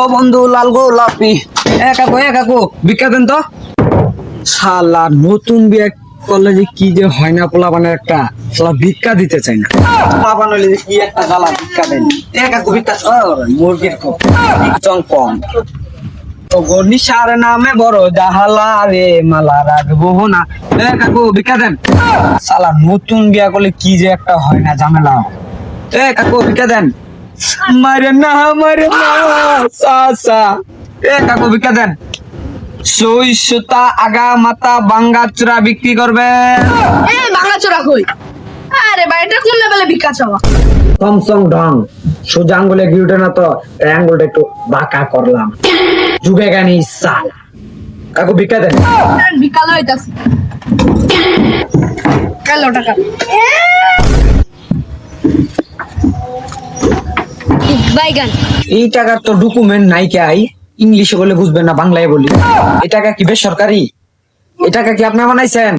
ও বন্ধু লাল গো লাপি এ কাকু ভিক্ষা দেন তো। শালা নতুন বিয়ে করলে যে কি যে হয় না, পোলাপানের একটা শালা ভিক্ষা দিতে চাই না। পোলাপান হইলে যে কি একটা জ্বালা, ভিক্ষা দেন। এ কাকু ভিক্ষা মুরগির চং কম তো গনিশার নামে বড় জাহালা রে মালা রাখবো না। এ কাকু ভিক্ষা দেন। শালা নতুন বিয়া করলে কি যে একটা হয় না ঝামেলা। এ কাকু ভিক্ষা দেন। মারে না সা এ কাকু ভিক্ষা দেন। সই সুতা আগা মাথা বাঙ্গা চূড়া বিক্রি করবে। এই ভাঙাচোরা কই? আরে ভাই এটা কোন লেভেলে ভিক্ষা চাওয়া? সমসং ঢং সোজা আঙ্গুলে গিয়ে না তো, তাই আঙ্গুলটা একটু বাঁকা করলাম। যুগে গানি সালা। কাকু ভিক্ষা দেন। ভিক্ষা লইতাছি। কালো টাকা। বাইগান। এই টাকার তো ডকুমেন্ট নাই কে আই, ইংলিশে বলে বুঝবেন না, বাংলায় বলি। এই টাকা কি বেসরকারি? এই টাকা কি আপনি বানাইছেন?